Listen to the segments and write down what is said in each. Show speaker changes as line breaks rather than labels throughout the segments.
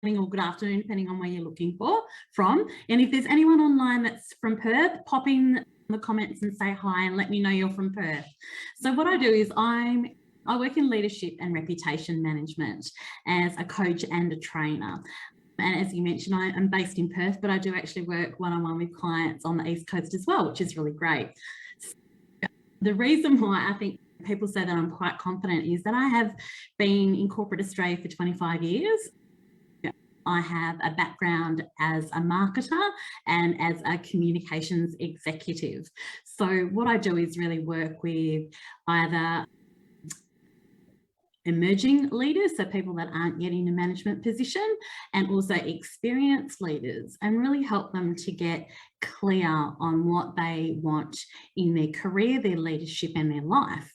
or good afternoon, depending on where you're looking from. And if there's anyone online that's from Perth, pop in the comments and say hi and let me know you're from Perth. So what I do is I work in leadership and reputation management as a coach and a trainer. And as you mentioned, I'm based in Perth, but I do actually work one-on-one with clients on the East Coast as well, which is really great. The reason why I think people say that I'm quite confident is that I have been in corporate Australia for 25 years. I have a background as a marketer and as a communications executive. So what I do is really work with either emerging leaders, so people that aren't yet in a management position, and also experienced leaders, and really help them to get clear on what they want in their career, their leadership and their life.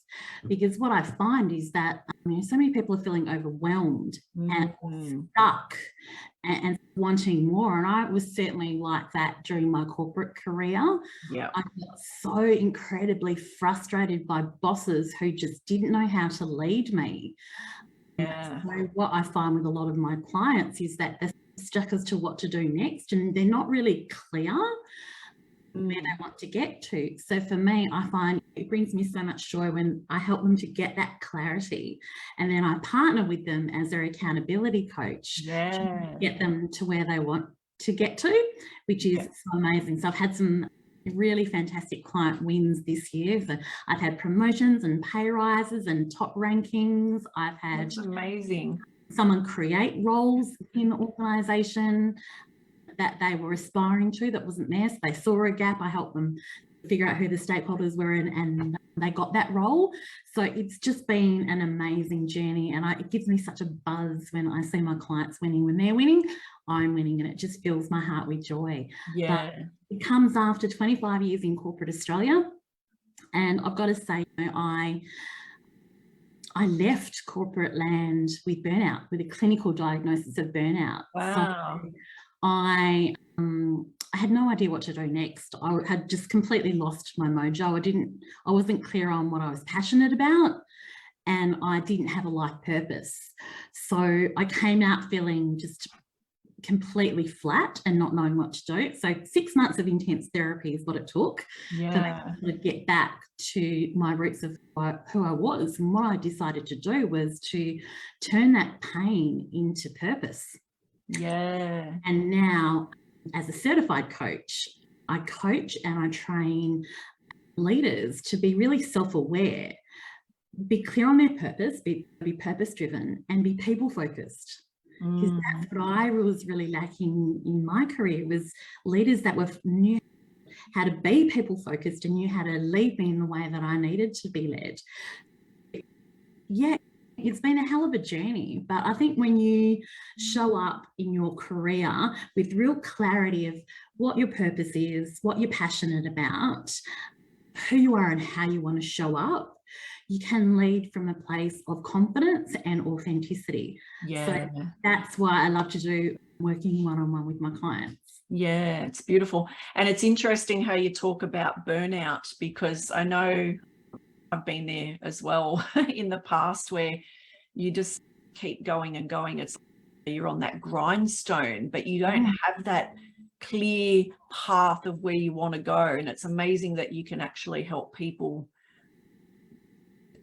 Because what I find is that so many people are feeling overwhelmed and stuck and wanting more. And I was certainly like that during my corporate career.
Yeah.
I got so incredibly frustrated by bosses who just didn't know how to lead me.
Yeah.
So what I find with a lot of my clients is that they're stuck as to what to do next, and they're not really clear where they want to get to. So for me, I find it brings me so much joy when I help them to get that clarity, and then I partner with them as their accountability coach to get them to where they want to get to, which is so amazing. So I've had some really fantastic client wins this year. So I've had promotions and pay rises and top rankings. I've had
amazing
someone create roles in the organisation that they were aspiring to that wasn't there. So they saw a gap. I helped them figure out who the stakeholders were, and they got that role. So it's just been an amazing journey, and it gives me such a buzz when I see my clients winning. When they're winning, I'm winning, and it just fills my heart with joy.
Yeah.
But it comes after 25 years in corporate Australia, and I've got to say, I left corporate land with burnout, with a clinical diagnosis of burnout.
Wow.
So I had no idea what to do next. I had just completely lost my mojo. I wasn't clear on what I was passionate about, and I didn't have a life purpose. So I came out feeling just completely flat and not knowing what to do. So 6 months of intense therapy is what it took to get back to my roots of who I was. And what I decided to do was to turn that pain into purpose.
Yeah.
And now, as a certified coach, I coach and I train leaders to be really self-aware, be clear on their purpose, be purpose-driven, and be people-focused. Because that's what I was really lacking in my career, was leaders that knew how to be people-focused and knew how to lead me in the way that I needed to be led. Yeah. It's been a hell of a journey, but I think when you show up in your career with real clarity of what your purpose is, what you're passionate about, who you are and how you want to show up, you can lead from a place of confidence and authenticity.
Yeah.
So that's why I love to do working one-on-one with my clients.
Yeah, it's beautiful. And it's interesting how you talk about burnout, because I know I've been there as well in the past, where you just keep going and going. It's like you're on that grindstone, but you don't have that clear path of where you want to go. And it's amazing that you can actually help people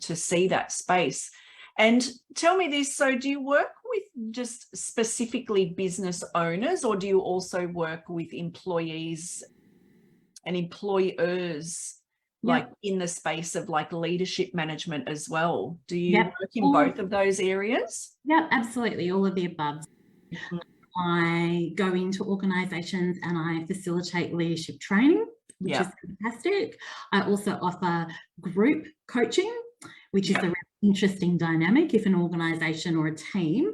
to see that space. And tell me this, so do you work with just specifically business owners, or do you also work with employees and employers, like in the space of like leadership management as well? Do you work in both of those areas?
Yeah, absolutely. All of the above. I go into organisations and I facilitate leadership training, which is fantastic. I also offer group coaching, which is a really interesting dynamic. If an organisation or a team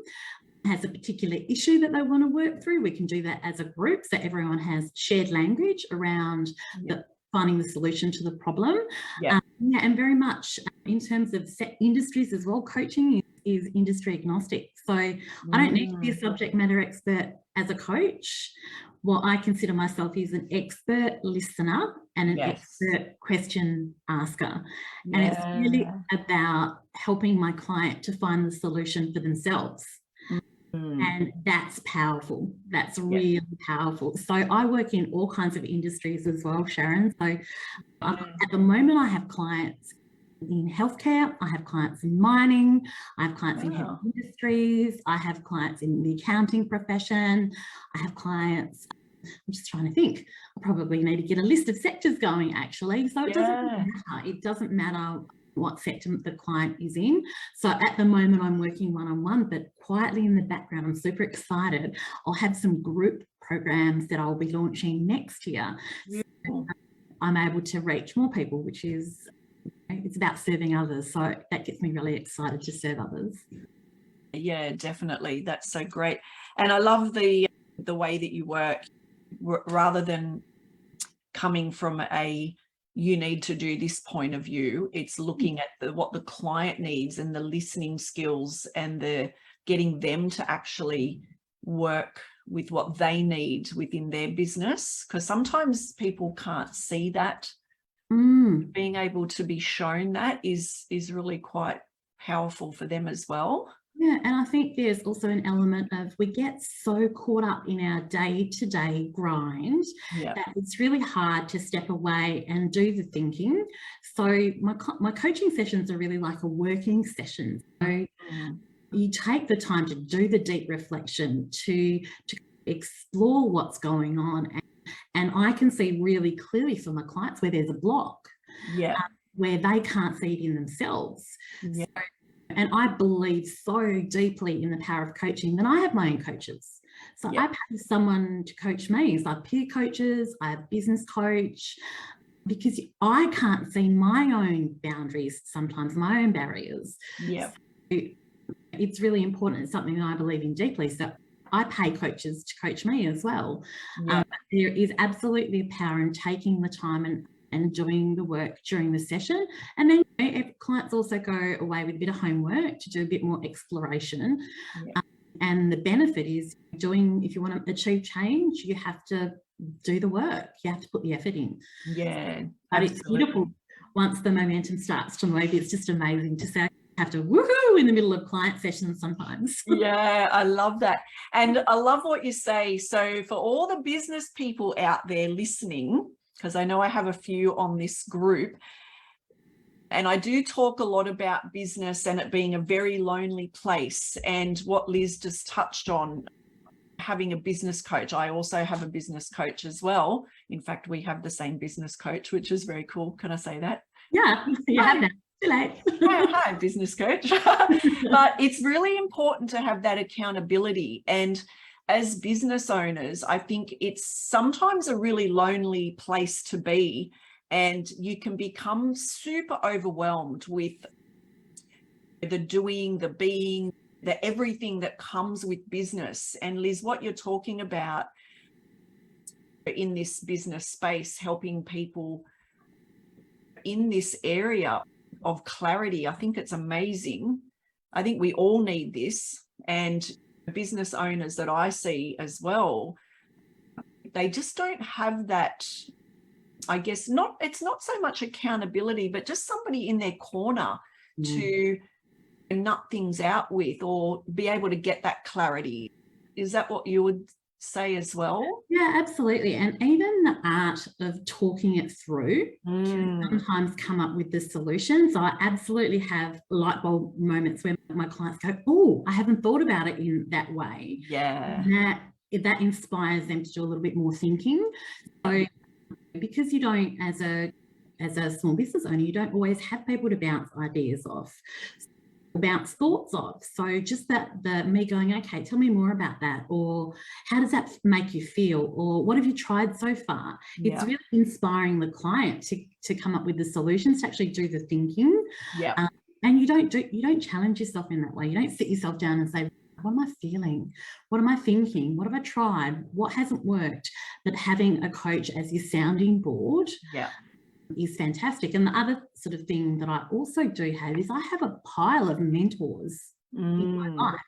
has a particular issue that they want to work through, we can do that as a group, so everyone has shared language around finding the solution to the problem. And very much in terms of set industries as well, coaching is industry agnostic. So I don't need to be a subject matter expert as a coach. What I consider myself is an expert listener and an expert question asker. And it's really about helping my client to find the solution for themselves. And that's powerful. That's
Yeah.
really powerful. So I work in all kinds of industries as well, Sharon. So at the moment, I have clients in healthcare, I have clients in mining, I have clients in heavy industries, I have clients in the accounting profession, I have clients, I'm just trying to think, I probably need to get a list of sectors going actually. So it doesn't matter. It doesn't matter what sector the client is in. So at the moment I'm working one-on-one, but quietly in the background, I'm super excited. I'll have some group programs that I'll be launching next year. So I'm able to reach more people, which is, it's about serving others. So that gets me really excited to serve others.
Yeah, definitely. That's so great. And I love the way that you work, rather than coming from a you need to do this point of view. It's looking at what the client needs and the listening skills and the getting them to actually work with what they need within their business, because sometimes people can't see that. Being able to be shown that is really quite powerful for them as well.
Yeah, and I think there's also an element of, we get so caught up in our day-to-day grind that it's really hard to step away and do the thinking. So my coaching sessions are really like a working session. So you take the time to do the deep reflection, to explore what's going on. And I can see really clearly for my clients where there's a block, where they can't see it in themselves. So, and I believe so deeply in the power of coaching that I have my own coaches. So I pay someone to coach me. So I have peer coaches, I have business coach, because I can't see my own boundaries, sometimes my own barriers. So it's really important. It's something that I believe in deeply. So I pay coaches to coach me as well. There is absolutely a power in taking the time and doing the work during the session. And then if clients also go away with a bit of homework to do a bit more exploration. And the benefit is doing, if you want to achieve change, you have to do the work. You have to put the effort in. But it's beautiful once the momentum starts to move. It's just amazing to say, have to woohoo in the middle of client sessions sometimes.
I love that. And I love what you say. So for all the business people out there listening, because I know I have a few on this group, and I do talk a lot about business and it being a very lonely place, and what Liz just touched on, having a business coach. I also have a business coach as well. In fact, we have the same business coach, which is very cool. Can I say that?
Yeah, you have that.
Hi, business coach. But it's really important to have that accountability. And as business owners, I think it's sometimes a really lonely place to be, and you can become super overwhelmed with the doing, the being, the everything that comes with business. And Liz, what you're talking about in this business space, helping people in this area of clarity, I think it's amazing. I think we all need this. And business owners that I see as well, they just don't have that, I guess, it's not so much accountability, but just somebody in their corner to nut things out with, or be able to get that clarity. Is that what you would say as well?
Yeah, absolutely. And even the art of talking it through can sometimes come up with the solution. So I absolutely have light bulb moments where my clients go, oh, I haven't thought about it in that way. That inspires them to do a little bit more thinking. So because you don't, as a small business owner, you don't always have people to bounce ideas off, bounce thoughts off. So just me going, okay, tell me more about that, or how does that make you feel, or what have you tried so far? It's really inspiring the client to come up with the solutions, to actually do the thinking. And you don't challenge yourself in that way. You don't sit yourself down and say, what am I feeling? What am I thinking? What have I tried? What hasn't worked? But having a coach as your sounding board is fantastic. And the other sort of thing that I also do have is I have a pile of mentors in my life.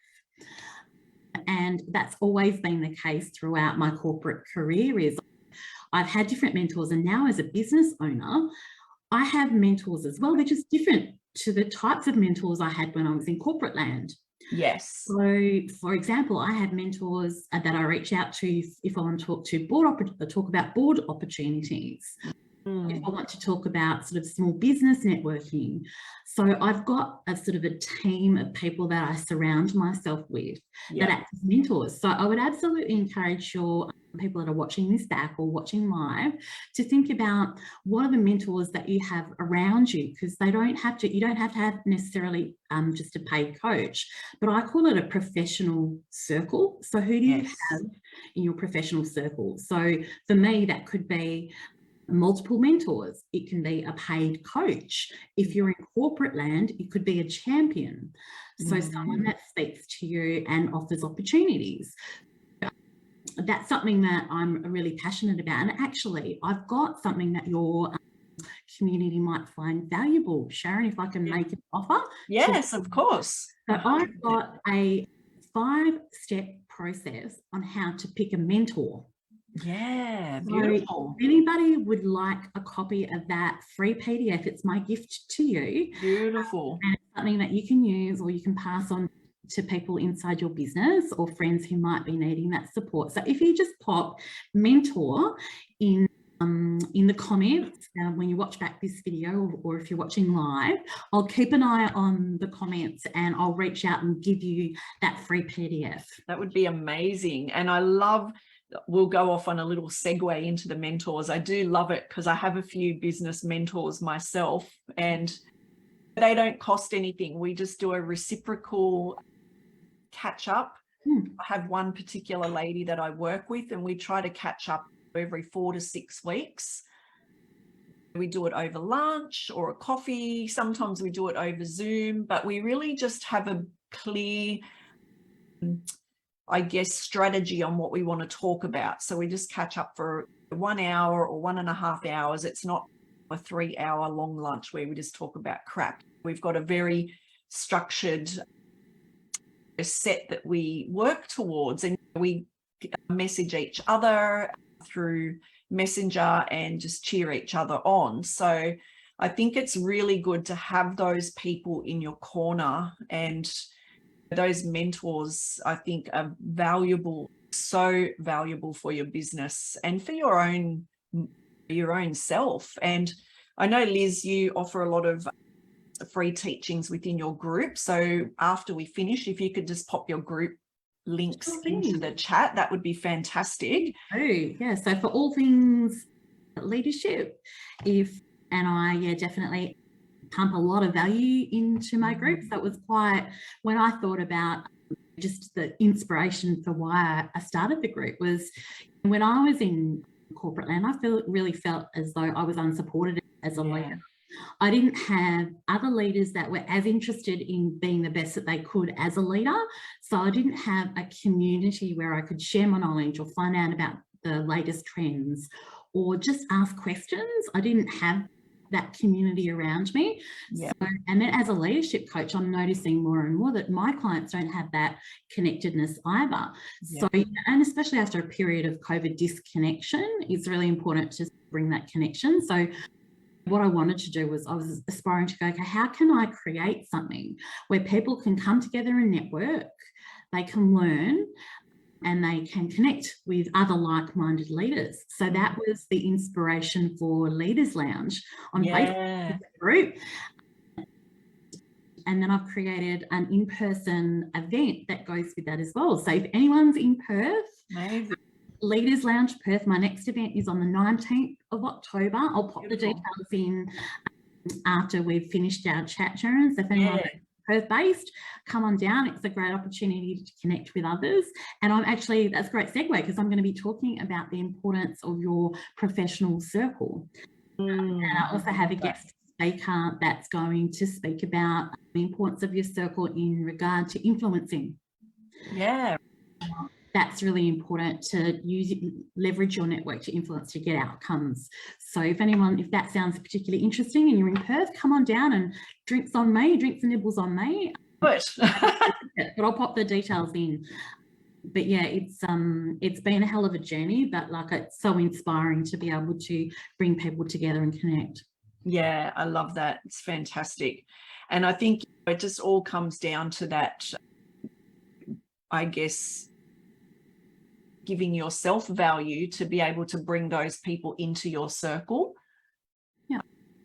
And that's always been the case throughout my corporate career. Is I've had different mentors, and now as a business owner, I have mentors as well. They're just different to the types of mentors I had when I was in corporate land.
Yes.
So, for example, I have mentors that I reach out to if I want to talk about board opportunities. If I want to talk about sort of small business networking. So I've got a sort of a team of people that I surround myself with that act as mentors. So I would absolutely encourage your people that are watching this back or watching live to think about what are the mentors that you have around you, because you don't have to have necessarily just a paid coach, but I call it a professional circle. So who do you have in your professional circle? So for me, that could be multiple mentors. It can be a paid coach. If you're in corporate land, it could be a champion. So someone that speaks to you and offers opportunities. That's something that I'm really passionate about. And actually, I've got something that your community might find valuable. Sharon, if I can make an offer.
Yes, of course.
So I've got a 5-step process on how to pick a mentor.
Yeah, beautiful.
So if anybody would like a copy of that free PDF, it's my gift to you.
Beautiful.
And it's something that you can use or you can pass on to people inside your business or friends who might be needing that support. So if you just pop mentor in the comments when you watch back this video, or if you're watching live, I'll keep an eye on the comments and I'll reach out and give you that free PDF.
That would be amazing. And I love, we'll go off on a little segue into the mentors. I do love it because I have a few business mentors myself and they don't cost anything. We just do a reciprocal catch up. I have one particular lady that I work with and we try to catch up every 4 to 6 weeks. We do it over lunch or a coffee. Sometimes we do it over Zoom, but we really just have a clear, I guess, strategy on what we want to talk about. So we just catch up for 1 hour or 1.5 hours. It's not a 3-hour long lunch where we just talk about crap. We've got a very structured set that we work towards, and we message each other through Messenger and just cheer each other on. So I think it's really good to have those people in your corner, and those mentors, I think, are valuable, so valuable for your business and for your own self. And I know, Liz, you offer a lot of free teachings within your group. So after we finish, if you could just pop your group links into the chat, that would be fantastic.
Oh, yeah. So for all things leadership, I definitely pump a lot of value into my group. So it was quite, when I thought about just the inspiration for why I started the group, was when I was in corporate land, I really felt as though I was unsupported as a leader. I didn't have other leaders that were as interested in being the best that they could as a leader. So I didn't have a community where I could share my knowledge or find out about the latest trends or just ask questions. I didn't have that community around me. So, and then as a leadership coach, I'm noticing more and more that my clients don't have that connectedness either. So, and especially after a period of COVID disconnection, it's really important to bring that connection. So what I wanted to do was, I was aspiring to go, okay, how can I create something where people can come together and network, they can learn, and they can connect with other like-minded leaders. So that was the inspiration for Leaders Lounge on Facebook group. And then I've created an in-person event that goes with that as well. So if anyone's in Perth, Leaders Lounge Perth, my next event is on the 19th of October. I'll pop the details in after we've finished our chat, Sharon. So if anyone's Perth-based, come on down. It's a great opportunity to connect with others. And that's a great segue, because I'm going to be talking about the importance of your professional circle. And I also have a guest speaker that's going to speak about the importance of your circle in regard to influencing. That's really important, to leverage your network to influence, to get outcomes. So if that sounds particularly interesting and you're in Perth, come on down, and drinks and nibbles on me. But I'll pop the details in. But yeah, it's been a hell of a journey, but it's so inspiring to be able to bring people together and connect.
Yeah, I love that. It's fantastic. And I think it just all comes down to that I guess, giving yourself value to be able to bring those people into your circle.
Yeah.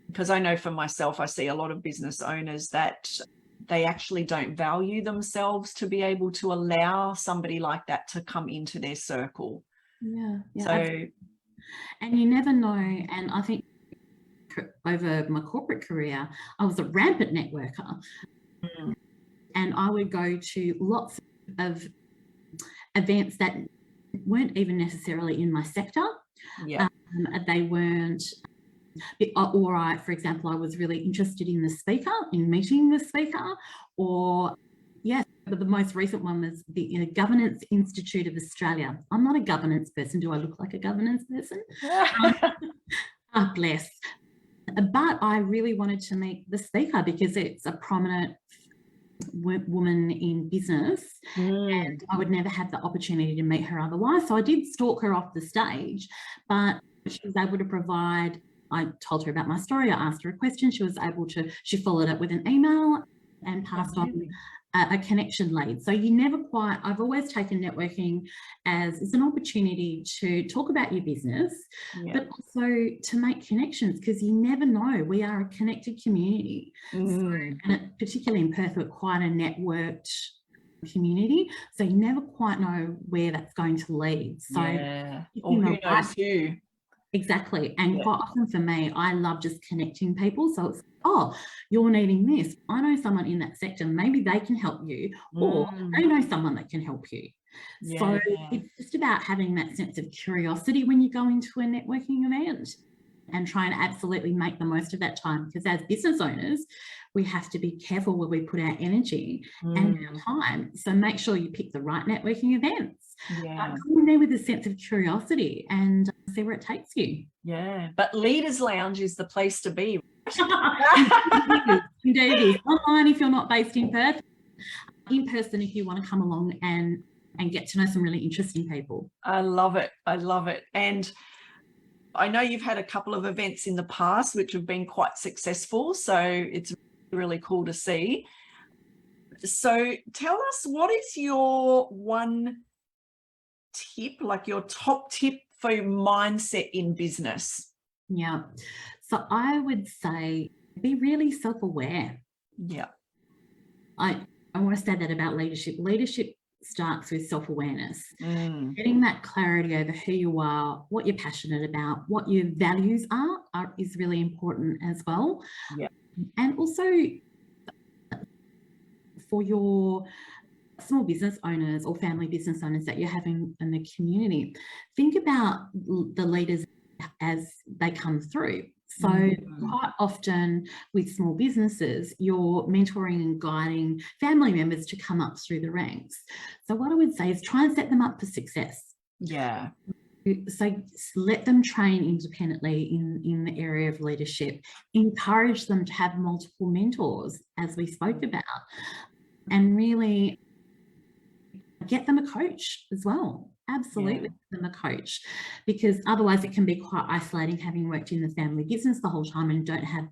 Because I know for myself, I see a lot of business owners that they actually don't value themselves to be able to allow somebody like that to come into their circle.
Yeah.
So,
Absolutely. And you never know. And I think over my corporate career, I was a rampant networker. And I would go to lots of events that weren't even necessarily in my sector.
yeah.
They weren't, or for example, I was really interested in the speaker, in meeting the speaker, or yes, but the most recent one was the Governance Institute of Australia. I'm not a governance person. Do I look like a governance person? Bless. But I really wanted to meet the speaker because it's a prominent woman in business, and I would never have the opportunity to meet her otherwise. So I did stalk her off the stage, but she was able to provide, I told her about my story, I asked her a question, she followed up with an email and passed on a connection lead. So I've always taken networking as it's an opportunity to talk about your business, but also to make connections, because you never know. We are a connected community. And particularly in Perth, we're quite a networked community. So you never quite know where that's going to lead. So
or who knows who.
Exactly. And quite often for me, I love just connecting people. So it's, oh, you're needing this. I know someone in that sector. Maybe they can help you, or they know someone that can help you. So it's just about having that sense of curiosity when you go into a networking event, and trying to absolutely make the most of that time. Because as business owners, we have to be careful where we put our energy and our time. So make sure you pick the right networking events. Come in there with a sense of curiosity and see where it takes you.
Yeah, but Leaders Lounge is the place to be.
Indeed. Online if you're not based in Perth. In person if you want to come along and get to know some really interesting people.
I love it. I love it. And I know you've had a couple of events in the past which have been quite successful, so it's really cool to see. So tell us, what is your one tip, like your top tip for your mindset in business?
Yeah. So I would say be really self-aware.
Yeah.
I want to say that about leadership. Leadership starts with self-awareness. Getting that clarity over who you are, what you're passionate about, what your values are is really important as well.
Yeah.
And also for your small business owners or family business owners that you're having in the community, think about the leaders as they come through. So quite often with small businesses, you're mentoring and guiding family members to come up through the ranks. So what I would say is try and set them up for success.
Yeah.
So let them train independently in the area of leadership. Encourage them to have multiple mentors, as we spoke about, and really get them a coach as well. Absolutely, get them a coach, because otherwise it can be quite isolating having worked in the family business the whole time and don't have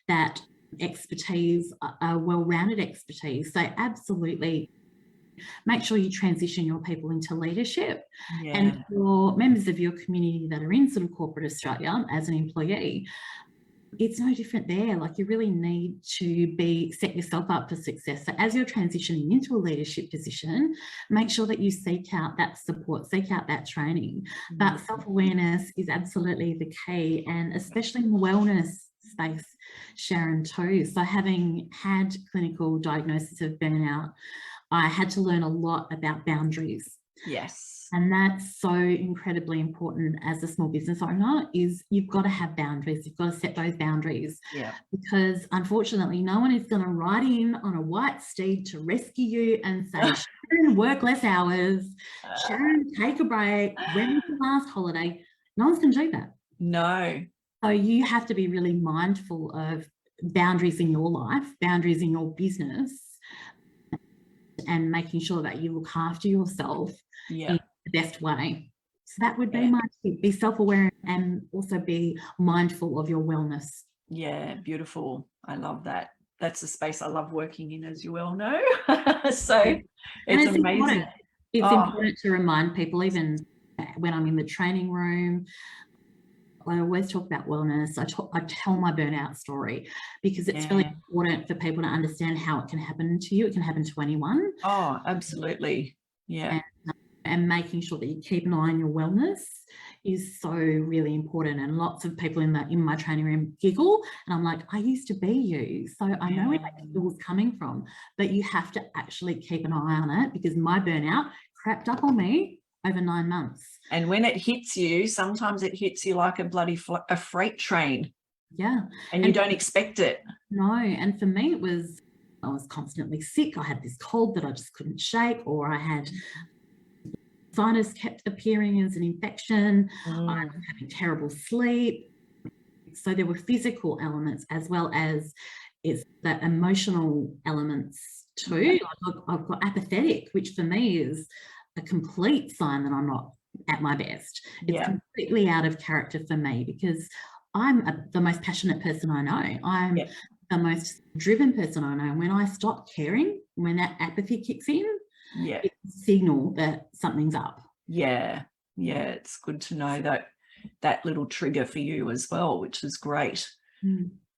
that expertise, a well-rounded expertise. So absolutely make sure you transition your people into leadership. And for members of your community that are in sort of corporate Australia as an employee, it's no different there. Like, you really need to set yourself up for success. So as you're transitioning into a leadership position, make sure that you seek out that support, seek out that training. But self-awareness is absolutely the key, and especially in the wellness space, Sharon, too. So having had clinical diagnosis of burnout, I had to learn a lot about boundaries.
Yes.
And that's so incredibly important as a small business owner, is you've got to have boundaries. You've got to set those boundaries.
Yeah.
Because unfortunately, no one is going to ride in on a white steed to rescue you and say, Sharon, work less hours. Sharon, take a break. When was your last holiday? No one's going to do that.
No.
So you have to be really mindful of boundaries in your life, boundaries in your business, and making sure that you look after yourself in the best way. So that would be my tip. Be self-aware and also be mindful of your wellness.
Yeah, beautiful. I love that. that's a space I love working in, as you well know. So
And
it's amazing.
important. It's
Oh.
important to remind people, even when I'm in the training room, I always talk about wellness. I tell my burnout story because it's really important for people to understand how it can happen to you. It can happen to anyone.
Oh, absolutely. Yeah.
And making sure that you keep an eye on your wellness is so really important. And lots of people in my training room giggle, and I'm like, I used to be you, so I know where that giggle's coming from, but you have to actually keep an eye on it, because my burnout crapped up on me over 9 months.
And when it hits you, sometimes it hits you like a bloody a freight train.
Yeah.
And you don't expect it.
No. And for me, I was constantly sick. I had this cold that I just couldn't shake, or I had sinus kept appearing as an infection. I was having terrible sleep. So there were physical elements as well as the emotional elements too. I've got apathetic, which for me is a complete sign that I'm not at my best. It's completely out of character for me, because I'm the most passionate person I know. I'm the most driven person I know. And when I stop caring, when that apathy kicks in, it's a signal that something's up.
Yeah. It's good to know that little trigger for you as well, which is great.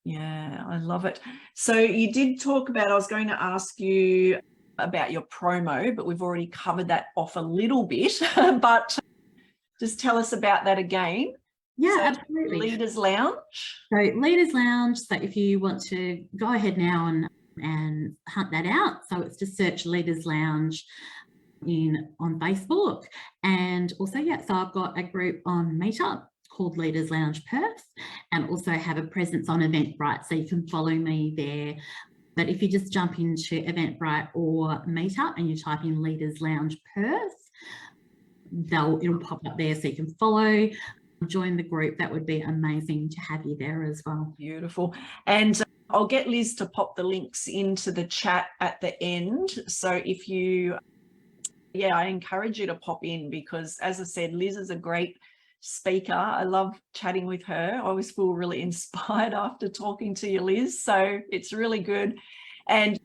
Yeah, I love it. So you did talk about, I was going to ask you about your promo, but we've already covered that off a little bit. But just tell us about that again.
Yeah,
so
absolutely.
Leaders Lounge.
So Leaders Lounge. So if you want to go ahead now and hunt that out, so it's just search Leaders Lounge on Facebook. And also, so I've got a group on Meetup called Leaders Lounge Perth, and also have a presence on Eventbrite, so you can follow me there. But if you just jump into Eventbrite or Meetup and you type in Leaders Lounge Perth, it'll pop up there, so you can follow, join the group. That would be amazing to have you there as well.
Beautiful. And I'll get Liz to pop the links into the chat at the end. So if you, I encourage you to pop in, because as I said, Liz is a great speaker. I love chatting with her. I always feel really inspired after talking to you, Liz. So it's really good. And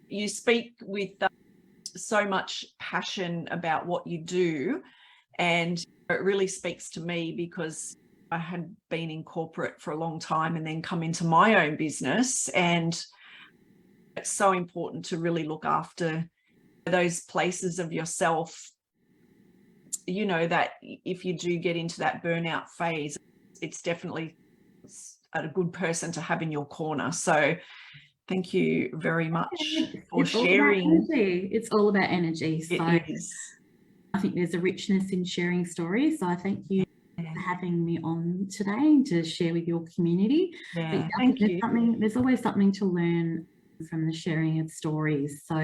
you speak with so much passion about what you do. And it really speaks to me, because I had been in corporate for a long time and then come into my own business. And it's so important to really look after those places of yourself, you know, that if you do get into that burnout phase, it's definitely a good person to have in your corner. So thank you very much for sharing.
It's all about energy. So
it is.
I think there's a richness in sharing stories. So I thank you for having me on today to share with your community.
Thank you.
There's always something to learn from the sharing of stories. So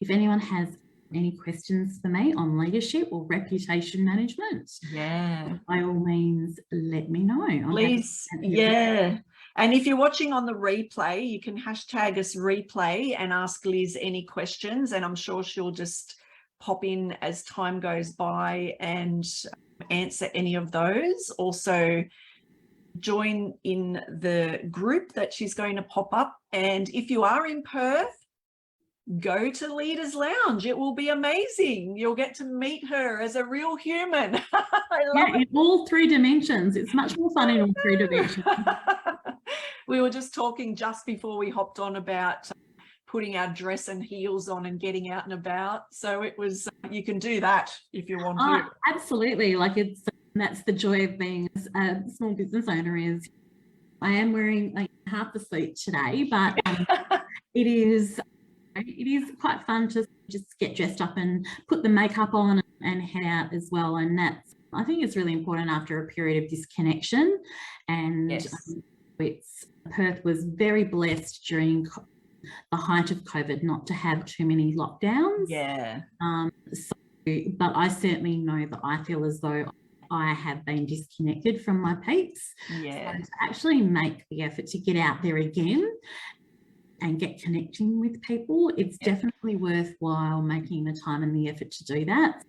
if anyone has any questions for me on leadership or reputation management, by all means, let me know.
Please, and if you're watching on the replay, you can hashtag us replay and ask Liz any questions, and I'm sure she'll just pop in as time goes by and answer any of those. Also, join in the group that she's going to pop up, and if you are in Perth, go to Leaders Lounge. It will be amazing. You'll get to meet her as a real human. I love it.
In all 3 dimensions. It's much more fun in all 3 dimensions.
We were just talking just before we hopped on about putting our dress and heels on and getting out and about. So it was, you can do that if you want to.
Absolutely. That's the joy of being a small business owner, is I am wearing half the suit today, but it is quite fun to just get dressed up and put the makeup on and head out as well. And I think it's really important after a period of disconnection. And Perth was very blessed during the height of COVID not to have too many lockdowns. But I certainly know that I feel as though I have been disconnected from my peaks. So to actually make the effort to get out there again and get connecting with people, it's definitely worthwhile making the time and the effort to do that.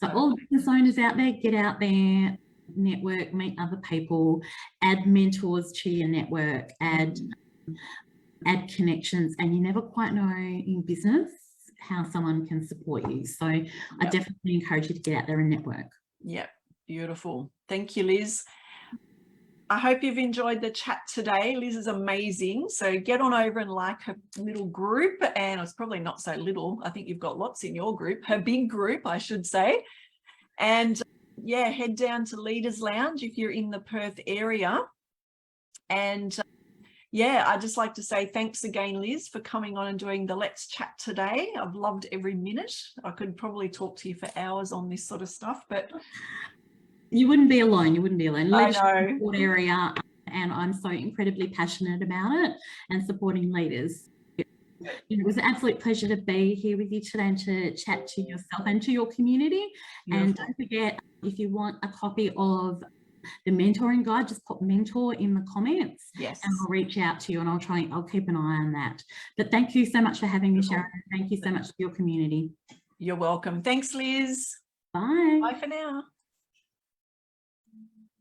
So all business owners out there, get out there, network, meet other people, add mentors to your network, add add connections, and you never quite know in business how someone can support you. So I definitely encourage you to get out there and network.
Yeah, beautiful. Thank you, Liz. I hope you've enjoyed the chat today. Liz is amazing. So get on over and like her little group, and it's probably not so little. I think you've got lots in your group, her big group, I should say. And yeah, head down to Leaders Lounge if you're in the Perth area. And yeah, I'd just like to say thanks again, Liz, for coming on and doing the Let's Chat today. I've loved every minute. I could probably talk to you for hours on this sort of stuff, but
you wouldn't be alone. You wouldn't be alone.
I know.
Support area, and I'm so incredibly passionate about it and supporting leaders. It was an absolute pleasure to be here with you today and to chat to yourself and to your community. Beautiful. And don't forget, if you want a copy of the mentoring guide, just pop mentor in the comments.
Yes.
And I'll reach out to you, and I'll keep an eye on that. But thank you so much for having me, Sharon. Thank you so much for your community.
You're welcome. Thanks, Liz.
Bye.
Bye for now.